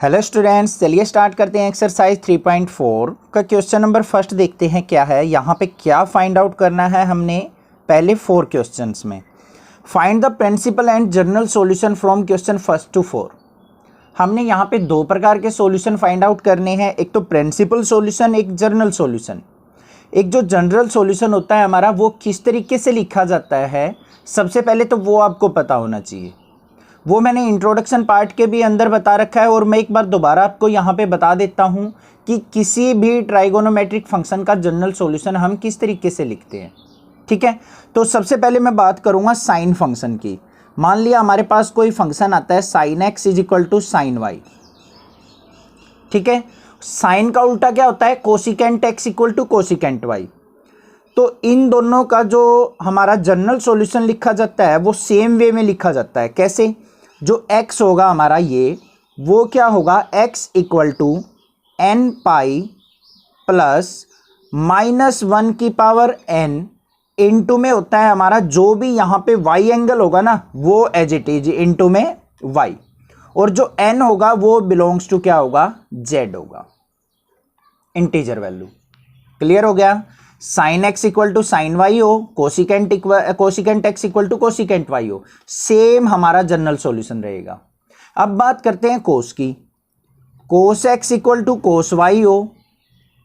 Hello students, चलिए start करते हैं एक्सरसाइज 3.4 का क्वेश्चन नंबर फर्स्ट देखते हैं क्या है। यहाँ पे क्या फाइंड आउट करना है हमने पहले 4 क्वेश्चंस में। Find the principal and general solution from question first to 4। हमने यहाँ पे 2 प्रकार के सॉल्यूशन फाइंड आउट करने हैं, एक तो प्रिंसिपल सॉल्यूशन, एक जनरल सॉल्यूशन। एक जो जनरल सॉल्यूशन होता है हमारा, वो किस तरीके से लिखा जाता है, सबसे पहले तो वो आपको पता होना चाहिए। वो मैंने इंट्रोडक्शन पार्ट के भी अंदर बता रखा है और मैं एक बार दोबारा आपको यहाँ पे बता देता हूँ कि किसी भी ट्राइगोनोमेट्रिक फंक्शन का जनरल सॉल्यूशन हम किस तरीके से लिखते हैं। ठीक है, तो सबसे पहले मैं बात करूँगा साइन फंक्शन की। मान लिया हमारे पास कोई फंक्शन आता है sine x is equal to sine y. ठीक है, साइन का उल्टा क्या होता है, cosecant x equal to cosecant y. तो इन दोनों का जो हमारा जनरल सॉल्यूशन लिखा जाता है वो सेम वे में लिखा जाता है। कैसे? जो x होगा हमारा ये, वो क्या होगा, x equal to n pi plus -1 की पावर n इंटू में होता है हमारा जो भी यहाँ पे y एंगल होगा ना, वो एज इट इज इंटू में y, और जो n होगा वो बिलोंग्स टू क्या होगा, z होगा, इंटीजर वैल्यू। क्लियर हो गया? Sine X equal to sine Y हो, cosecant x equal to cosecant Y हो, सेम हमारा जनरल सॉल्यूशन रहेगा। अब बात करते हैं कोस की। Cos x equal to cos Y हो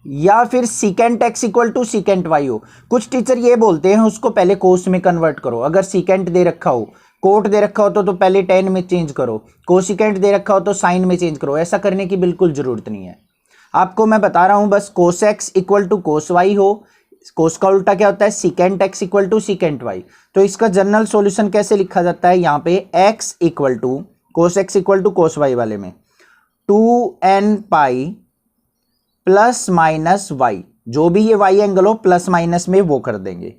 या फिर secant x equal to secant Y हो। कुछ टीचर ये बोलते हैं उसको पहले कोस में कन्वर्ट करो। अगर सीकेंट दे रखा हो, कोट दे रखा हो तो पहले टेन में चेंज करो, कोसिकेंट दे रखा हो तो साइन में चेंज करो। ऐसा करने की बिल्कुल जरूरत नहीं है। आपको मैं बता रहा हूं बस cos x equal to cos Y हो, कोस का उल्टा क्या होता है, secant x equal to secant y. तो इसका जनरल सॉल्यूशन कैसे लिखा जाता है, यहाँ पे x equal to cos x equal to cos y वाले में 2n pi plus minus Y, जो भी ये वाई एंगल हो प्लस माइनस में वो कर देंगे,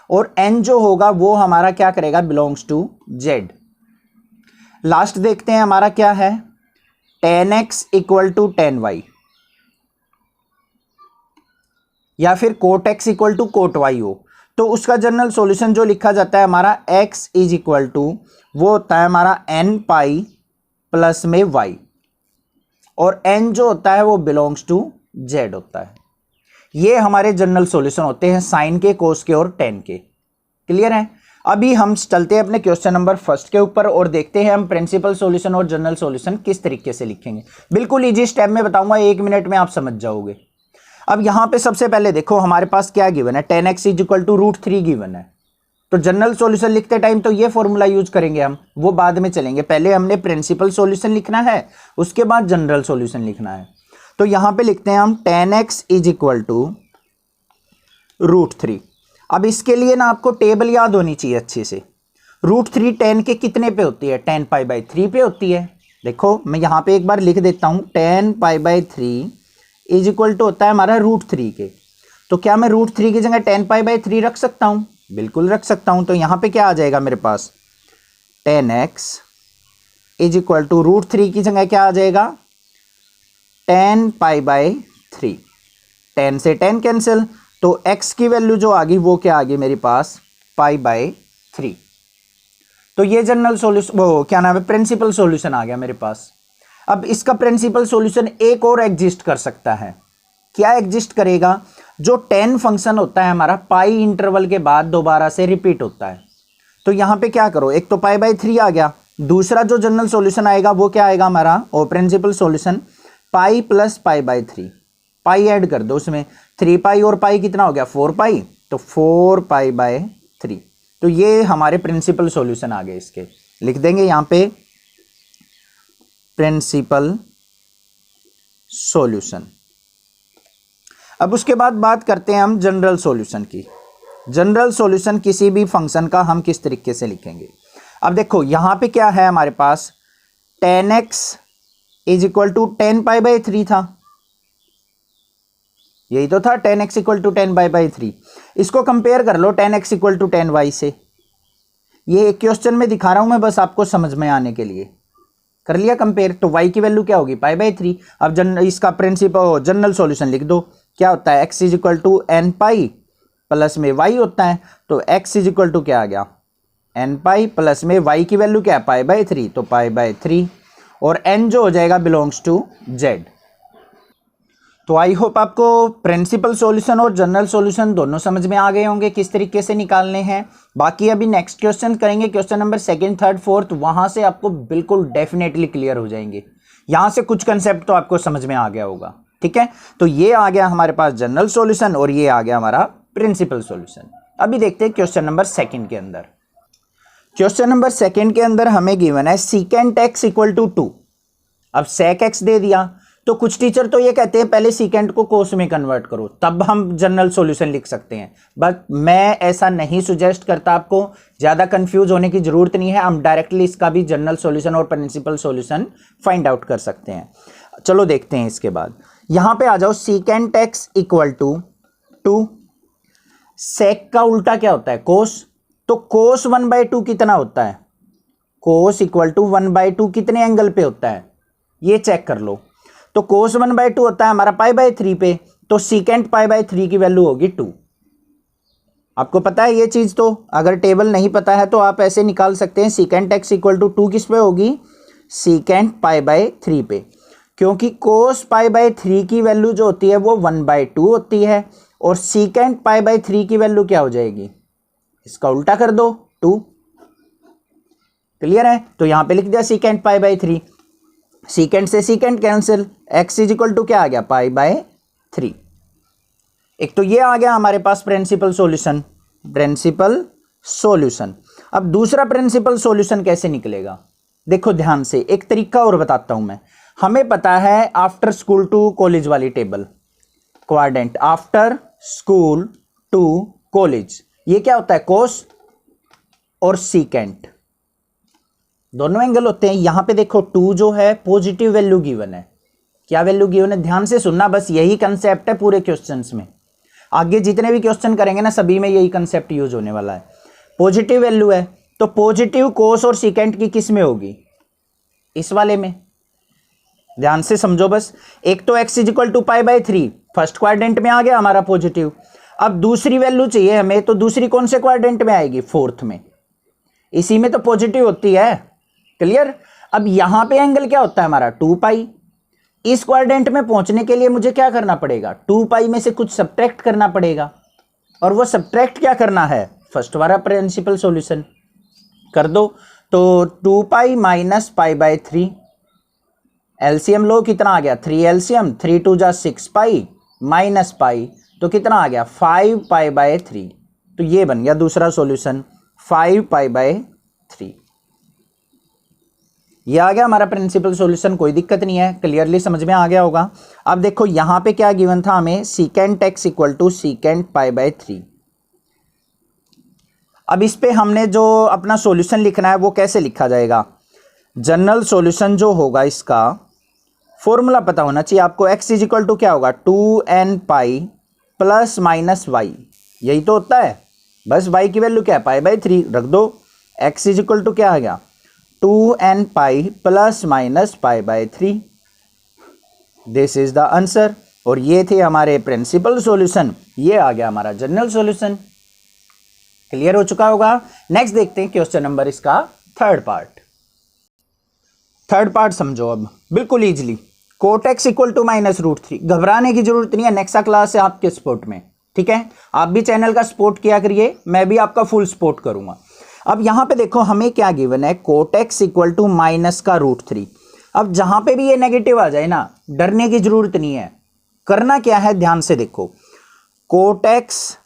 और n जो होगा वो हमारा क्या करेगा, बिलोंग्स टू z। लास्ट देखते हैं हमारा क्या है, tan x equal to tan y या फिर cot x equal to cot y हो। तो उसका जनरल सॉल्यूशन जो लिखा जाता है हमारा x इज इक्वल टू, वो होता है हमारा n पाई प्लस में y, और n जो होता है वो बिलोंग्स टू z होता है। ये हमारे जनरल सॉल्यूशन होते हैं साइन के, कोस के और टेन के। क्लियर है? अभी हम चलते हैं अपने क्वेश्चन नंबर फर्स्ट के ऊपर और देखते हैं हम प्रिंसिपल सॉल्यूशन और जनरल सॉल्यूशन किस तरीके से लिखेंगे। बिल्कुल इजी स्टेप में बताऊंगा, 1 मिनट में आप समझ जाओगे। अब यहां पे सबसे पहले देखो हमारे पास क्या गिवन है, tan x is equal to √3 given है। तो जनरल सॉल्यूशन लिखते टाइम तो ये फॉर्मूला यूज करेंगे हम, वो बाद में चलेंगे। पहले हमने प्रिंसिपल सॉल्यूशन लिखना है, उसके बाद जनरल सॉल्यूशन लिखना है। तो यहां पे लिखते हैं हम tan x is equal to √3। अब इसके लिए ना आपको टेबल याद होनी चाहिए अच्छे से। √3 tan के कितने पे होती है, tan π/3 पे होती है। देखो मैं यहां पे एक बार लिख देता हूं, tan π/3 इज इक्वल टू होता है हमारा √3 के। तो क्या मैं √3 की जगह tan π/3 रख सकता हूं? बिल्कुल रख सकता हूं। तो यहां पे क्या आ जाएगा मेरे पास, tan x is equal to √3 की जगह क्या आ जाएगा, tan π/3। tan से tan कैंसिल, तो x की वैल्यू जो आ गई वो क्या आ गई मेरे पास, π/3। तो ये जनरल सॉल्यूशन, वो क्या नाम है, प्रिंसिपल सॉल्यूशन आ गया मेरे पास। अब इसका प्रिंसिपल सॉल्यूशन एक और एग्जिस्ट कर सकता है। क्या एग्जिस्ट करेगा, जो tan फंक्शन होता है हमारा पाई इंटरवल के बाद दोबारा से रिपीट होता है। तो यहां पे क्या करो, एक तो π/3 आ गया, दूसरा जो जनरल सॉल्यूशन आएगा वो क्या आएगा हमारा, और principal solution pi plus π/3। Pi add कर दो उसमें, 3 पाई और पाई कितना हो गया, 4 पाई, तो 4 π/3। तो ये हमारे प्रिंसिपल सॉल्यूशन आ गए। इसके लिख देंगे यहां पे प्रिंसिपल सॉल्यूशन। अब उसके बाद बात करते हैं हम जनरल सॉल्यूशन की। जनरल सॉल्यूशन किसी भी फंक्शन का हम किस तरीके से लिखेंगे। अब देखो यहां पे क्या है हमारे पास, tan x is equal to tan π/3 था, यही तो था, tan x equal to tan π/3। इसको कंपेयर कर लो tan x equal to tan y से। ये क्वेश्चन में दिखा रहा हूं मैं बस आपको समझ में आने के लिए। कर लिया कंपेयर, तो y की वैल्यू क्या होगी, π/3। अब इसका प्रिंसिपल जनरल सॉल्यूशन लिख दो, क्या होता है, x is equal to n pi plus में y होता है। तो x इज इक्वल टू क्या आ गया, n पाई प्लस में y की वैल्यू क्या है, π/3, तो π/3, और n जो हो जाएगा बिलोंग्स टू z। तो आई होप आपको प्रिंसिपल सॉल्यूशन और जनरल सॉल्यूशन दोनों समझ में आ गए होंगे किस तरीके से निकालने हैं। बाकी अभी नेक्स्ट क्वेश्चन करेंगे, question number second, third, fourth, वहां से आपको बिल्कुल डेफिनेटली क्लियर हो जाएंगे। यहां से कुछ कंसेप्ट तो आपको समझ में आ गया होगा, ठीक है। तो ये आ गया हमारे पास जनरल सॉल्यूशन और ये आ गया हमारा प्रिंसिपल सॉल्यूशन। अभी देखते हैं क्वेश्चन नंबर सेकंड के अंदर। क्वेश्चन नंबर सेकंड के अंदर हमें गिवन है सीकेंट एक्स इक्वल टू 2। अब सेक एक्स दे दिया तो कुछ टीचर तो ये कहते हैं पहले सीकेंट को कोस में कन्वर्ट करो तब हम जनरल सॉल्यूशन लिख सकते हैं, बट मैं ऐसा नहीं सुजेस्ट करता। आपको ज्यादा कंफ्यूज होने की जरूरत नहीं है, हम डायरेक्टली इसका भी जनरल सॉल्यूशन और प्रिंसिपल सॉल्यूशन फाइंड आउट कर सकते हैं। चलो देखते हैं। इसके बाद यहां पे आ जाओ, सीकेंट एक्स इक्वल टू 2। सेक का उल्टा क्या होता है? कोस। तो कोस 1/2 कितना होता है? कोस इक्वल टू 1/2 कितने एंगल पे होता है ये चेक कर लो। तो कोस 1/2 होता है हमारा π/3 पे, तो सीकेंट π/3 की वैल्यू होगी 2। आपको पता है ये चीज, तो अगर टेबल नहीं पता है तो आप ऐसे निकाल सकते हैं। सीकेंट एक्स इक्वल टू 2 किस पे होगी? सीकेंट π/3 पे, क्योंकि कोस π/3 की वैल्यू जो होती है वो 1/2 होती है और सीकेंट π/3 की वैल्यू क्या हो जाएगी? इसका उल्टा कर दो, 2। क्लियर है? तो यहां पे लिख दिया सीकेंट π/3। सीकेंट से secant cancel, x is equal to क्या आ गया? π/3। एक तो ये आ गया हमारे पास प्रिंसिपल सॉल्यूशन, प्रिंसिपल सॉल्यूशन। अब दूसरा प्रिंसिपल सॉल्यूशन कैसे निकलेगा? देखो ध्यान से, एक तरीका और बताता हूं मैं। हमें पता है आफ्टर स्कूल टू कॉलेज वाली table, quadrant after school to college, ये क्या होता है? कोस और सीकेंट दोनों एंगल होते हैं। यहां पे देखो 2 जो है पॉजिटिव वैल्यू गिवन है। क्या वैल्यू गिवन है? ध्यान से सुनना, बस यही कंसेप्ट है पूरे क्वेश्चंस में। आगे जितने भी क्वेश्चन करेंगे ना सभी में यही कंसेप्ट यूज होने वाला है। पॉजिटिव वैल्यू है तो पॉजिटिव कोस और सीकेंट की किस में होगी? इस वाले में। ध्यान से समझो बस। एक तो x is equal to π/3 first quadrant में आ गया हमारा पॉजिटिव। अब दूसरी वैल्यू चाहिए हमें, तो दूसरी कौन से क्वाड्रेंट में आएगी? फोर्थ में। इसी में तो पॉजिटिव होती है। क्लियर? अब यहां पे एंगल क्या होता है हमारा? 2π। इस क्वाड्रेंट में पहुंचने के लिए मुझे क्या करना पड़ेगा? 2π में से कुछ सब्ट्रैक्ट करना पड़ेगा, और वो सब्ट्रैक्ट क्या करना है? फर्स्ट वाला प्रिंसिपल सॉल्यूशन कर दो। तो 2π माइनस π/3, एलसीएम लो, कितना आ गया? 3 एलसीएम, 3 2 जा 6π माइनस π, तो कितना आ गया? 5π/3। तो ये बन गया दूसरा सॉल्यूशन, 5π/3। ये आ गया हमारा प्रिंसिपल सॉल्यूशन। कोई दिक्कत नहीं है, क्लियरली समझ में आ गया होगा। अब देखो यहां पे क्या गिवन था हमें? Secant x equal to secant π/3। अब इस पे हमने जो अपना सॉल्यूशन लिखना है वो कैसे लिखा जाएगा? जनरल सॉल्यूशन जो होगा इसका फॉर्मूला पता होना चाहिए आपको। x इज इक्वल टू क्या होगा? 2nπ प्लस माइनस वाई, यही तो होता है। बस y की वैल्यू क्या है? π/3 रख दो। x इज इक्वल टू क्या आ गया? 2nπ plus minus π/3। This is the answer. और ये थे हमारे प्रिंसिपल सॉल्यूशन, ये आ गया हमारा जनरल सॉल्यूशन। क्लियर हो चुका होगा। नेक्स्ट देखते हैं क्वेश्चन नंबर इसका थर्ड पार्ट। थर्ड पार्ट समझो अब बिल्कुल easily. Cot x equal to -√3। घबराने की जरूरत नहीं है, नेक्स्ट क्लास है आपके सपोर्ट में, ठीक है। आप भी चैनल का सपोर्ट किया करिए, मैं भी आपका फुल सपोर्ट करूंगा। अब यहां पे देखो हमें क्या गिवन है? Cot x equal to -√3। अब जहां पे भी ये नेगेटिव आ जाए ना, डरने की जरूरत नहीं है। करना क्या है ध्यान से देखो, cot x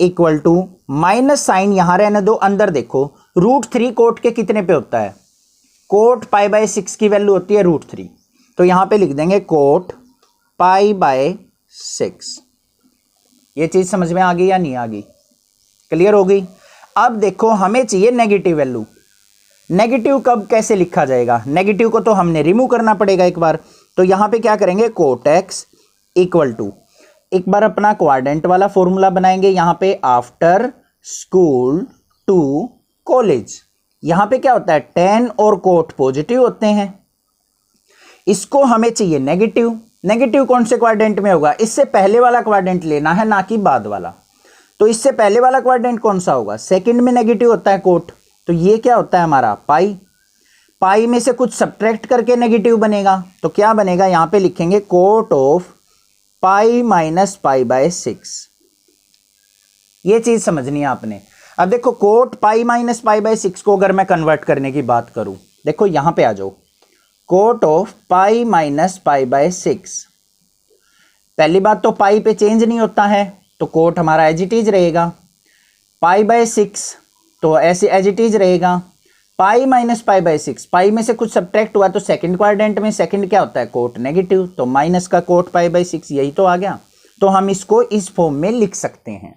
equal to minus sign यहां रहने दो, अंदर देखो √3 कोट के कितने पे होता है? कोट π/6 की वैल्यू होती है √3, तो यहां पे लिख देंगे कोट π/6। ये चीज समझ में आ गई या नहीं आ गई? क्लियर हो गई। अब देखो हमें चाहिए नेगेटिव वैल्यू। नेगेटिव कब कैसे लिखा जाएगा? नेगेटिव को तो हमने रिमूव करना पड़ेगा एक बार। तो यहां पे क्या करेंगे? कोट एक्स इक्वल टू, एक बार अपना क्वाड्रेंट वाला फॉर्मूला बनाएंगे यहां पे, आफ्टर स्कूल टू कॉलेज। यहां पे क्या होता है? टेन और कोट पॉजिटिव होते हैं। इसको हमें चाहिए नेगेटिव। नेगेटिव कौन से क्वाड्रेंट में होगा? इससे पहले वाला क्वाड्रेंट लेना है, ना कि बाद वाला। तो इससे पहले वाला क्वाड्रेंट कौन सा होगा? सेकंड में नेगेटिव होता है कोट, तो ये क्या होता है हमारा? पाई। पाई में से कुछ सब्ट्रैक्ट करके नेगेटिव बनेगा, तो क्या बनेगा, यहां पे लिखेंगे cot of pi minus pi by 6। ये चीज समझनी है आपने। अब देखो cot pi minus pi by 6 को अगर मैं कन्वर्ट करने की बात करूं, देखो यहां पे आ जाओ, cot of pi minus pi by 6। पहली बात तो पाई पे चेंज नहीं होता है, तो कोट हमारा एज इट इज रहेगा। पाई बाय 6 तो ऐसे एज इट इज रहेगा। पाई माइनस पाई बाय 6, पाई में से कुछ सब्ट्रैक्ट हुआ तो सेकंड क्वाड्रेंट में सेकंड क्या होता है, कोट नेगेटिव, तो माइनस का कोट पाई बाय 6, यही तो आ गया। तो हम इसको इस फॉर्म में लिख सकते हैं।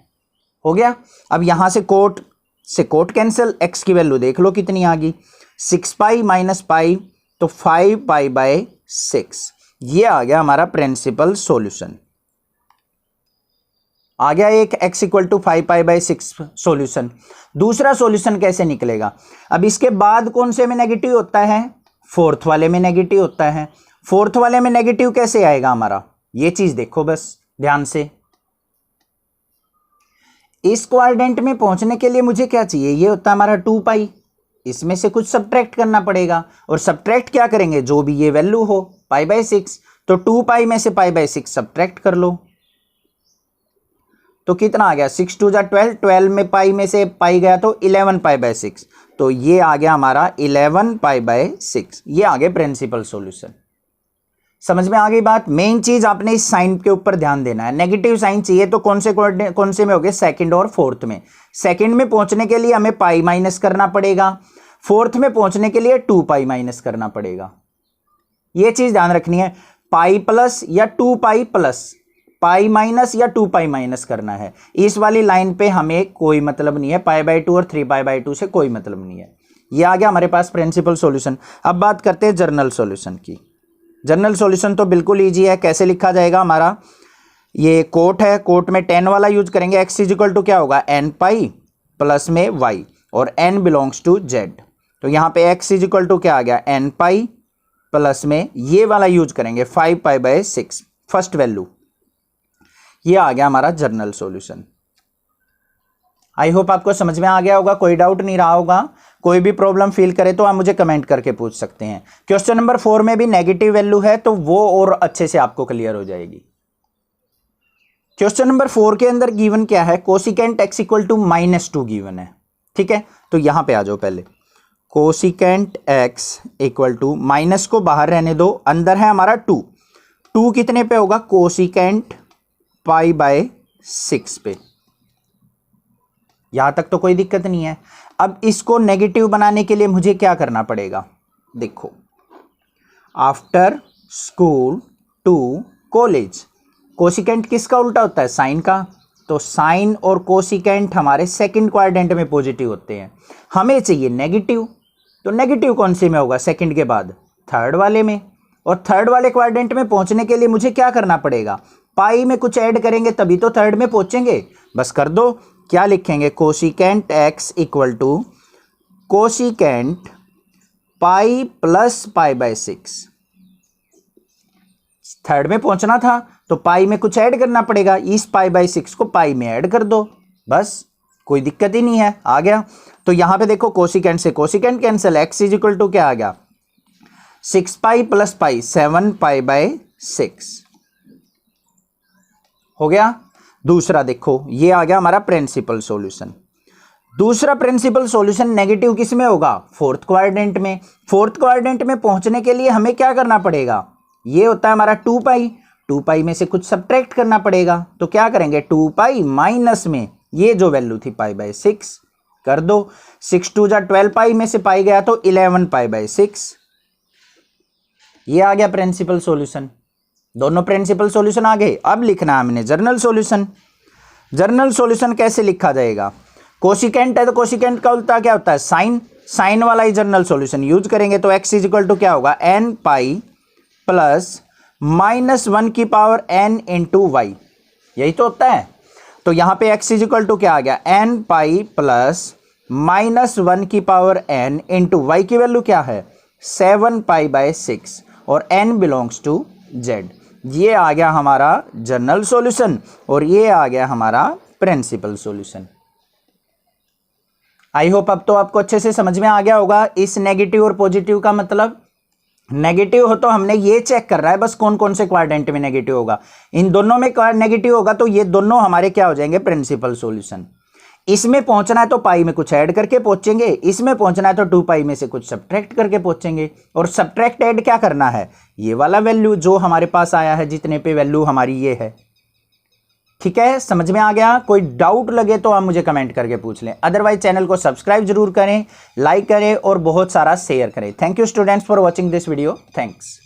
हो गया। अब यहां से कोट कैंसिल, एक्स की वैल्यू देख लो कितनी आ गई, 6 पाई माइनस पाई, तो 5 पाई बाय 6। ये आ गया हमारा प्रिंसिपल सॉल्यूशन। आ गया एक x equal to 5 pi by 6 solution. दूसरा सॉल्यूशन कैसे निकलेगा, अब इसके बाद कौन से में नेगेटिव होता है, फोर्थ वाले में नेगेटिव होता है। फोर्थ वाले में नेगेटिव कैसे आएगा हमारा, ये चीज देखो बस ध्यान से। इस क्वाड्रेंट में पहुंचने के लिए मुझे क्या चाहिए, ये होता है हमारा 2 पाई, इसमें से कुछ सब्ट्रैक्ट करना पड़ेगा, और सब्ट्रैक्ट क्या करेंगे, जो भी ये वैल्यू हो पाई बाय 6, तो 2 पाई में से पाई बाय 6 सब्ट्रैक्ट कर लो, तो कितना आ गया, 6 2 जा 12, 12 में पाई में से पाई गया तो 11 पाई बाय 6, तो ये आ गया हमारा 11 पाई बाय 6। ये आ गया प्रिंसिपल सॉल्यूशन। समझ में आ गई बात। मेन चीज आपने इस साइन के ऊपर ध्यान देना है। नेगेटिव साइन चाहिए तो कौन से में हो गए, सेकंड और फोर्थ में। सेकंड में पहुंचने के लिए हमें पाई माइनस करना पड़ेगा, फोर्थ में पहुंचने के लिए 2 पाई माइनस करना पड़ेगा। यह चीज ध्यान रखनी है, पाई प्लस या 2 पाई प्लस, पाई माइनस या 2 पाई माइनस करना है। इस वाली लाइन पे हमें कोई मतलब नहीं है, पाई बाय 2 और 3 पाई बाय 2 से कोई मतलब नहीं है। यह आ गया हमारे पास प्रिंसिपल सॉल्यूशन। अब बात करते हैं जर्नल सॉल्यूशन की। जनरल सॉल्यूशन तो बिल्कुल इजी है। कैसे लिखा जाएगा हमारा, ये कोट है, कोट में 10 वाला यूज करेंगे। एक्स इज इक्वल टू क्या होगा, एन पाई प्लस में वाई, और एन बिलोंग्स टू जेड, तो यहाँ पे एक्स इज इक्वल टू क्या आ गया, एन पाई प्लस में ये वाला यूज करेंगे 5 पाई बाय 6 फर्स्ट वैल्यू। ये आ गया हमारा जर्नल सॉल्यूशन। आई होप आपको समझ में आ गया होगा, कोई डाउट नहीं रहा होगा। कोई भी प्रॉब्लम फील करे तो आप मुझे कमेंट करके पूछ सकते हैं। क्वेश्चन नंबर 4 में भी नेगेटिव वैल्यू है, तो वो और अच्छे से आपको क्लियर हो जाएगी। क्वेश्चन नंबर 4 के अंदर गिवन क्या है, cosecant x equal to -2 given है। ठीक है, तो यहां पे आ जाओ पहले, cosecant x equal to, minus को बाहर रहने दो, अंदर है हमारा 2 कितने पे होगा, कोसिकेंट पाई बाय 6 पे। यहां तक तो कोई दिक्कत नहीं है। अब इसको नेगेटिव बनाने के लिए मुझे क्या करना पड़ेगा, देखो, after school to college, cosecant किसका उल्टा होता है, साइन का, तो साइन और कोसिकेंट हमारे सेकंड क्वाड्रेंट में पॉजिटिव होते हैं। हमें चाहिए नेगेटिव, तो नेगेटिव कौन से में होगा, सेकंड के बाद थर्ड वाले में, और थर्ड वाले क्वाड्रेंट में पहुंचने के लिए मुझे क्या करना पड़ेगा, पाई में कुछ ऐड करेंगे तभी तो थर्ड में पहुंचेंगे। बस कर दो, क्या लिखेंगे, cosecant x equal to cosecant pi plus pi by 6। Third में पहुंचना था तो पाई में कुछ ऐड करना पड़ेगा, इस पाई बाय 6 को पाई में ऐड कर दो, बस कोई दिक्कत ही नहीं है, आ गया। तो यहां पे देखो कोसिकेंट से cosecant cancel, x is equal to क्या आ गया, 6 पाई प्लस पाई 7 पाई बाय 6 हो गया। दूसरा देखो, ये आ गया हमारा प्रिंसिपल सॉल्यूशन। दूसरा प्रिंसिपल सॉल्यूशन नेगेटिव किस में होगा, फोर्थ क्वाड्रेंट में। फोर्थ क्वाड्रेंट में पहुंचने के लिए हमें क्या करना पड़ेगा, ये होता है हमारा 2 पाई में से कुछ सब्ट्रैक्ट करना पड़ेगा, तो क्या करेंगे, 2 पाई माइनस में ये जो वैल्यू थी पाई बाय 6 कर दो, 6 2 जा 12 पाई में से पाई गया तो 11 पाई बाय 6। ये आ गया प्रिंसिपल सॉल्यूशन। दोनों प्रिंसिपल सॉल्यूशन आ गए। अब लिखना है हमने जर्नल सॉल्यूशन। जर्नल सॉल्यूशन कैसे लिखा जाएगा, कोसिकेंट है तो कोसिकेंट का उल्टा क्या होता है, साइन, साइन वाला ही जर्नल सॉल्यूशन यूज करेंगे, तो x इज इक्वल टू क्या होगा, n पाई प्लस -1 की पावर n इंटू वाई, यही तो होता है। तो यहां पे x इज इक्वल टू क्या आ गया, n पाई प्लस -1 की पावर n इंटू वाई की वैल्यू क्या है, 7 पाई बाय 6, और n बिलोंग्स टू z। ये आ गया हमारा जनरल सॉल्यूशन और ये आ गया हमारा प्रिंसिपल सॉल्यूशन। आई होप अब तो आपको अच्छे से समझ में आ गया होगा इस नेगेटिव और पॉजिटिव का मतलब। नेगेटिव हो तो हमने ये चेक कर रहा है बस कौन कौन से क्वाड्रेंट में नेगेटिव होगा। इन दोनों में नेगेटिव होगा तो ये दोनों हमारे क्या हो जाएंगे, प्रिंसिपल सॉल्यूशन। इसमें पहुंचना है तो पाई में कुछ ऐड करके पहुंचेंगे, इसमें पहुंचना है तो 2 पाई में से कुछ सब्ट्रैक्ट करके पहुंचेंगे। और सब्ट्रैक्ट ऐड क्या करना है, ये वाला वैल्यू जो हमारे पास आया है, जितने पे वैल्यू हमारी ये है। ठीक है, समझ में आ गया? कोई डाउट लगे तो आप मुझे कमेंट करके पूछ लें, अदरवाइज चैनल को सब्सक्राइब जरूर करें, लाइक करें और बहुत सारा शेयर करें। Thank you students for watching this video. Thanks.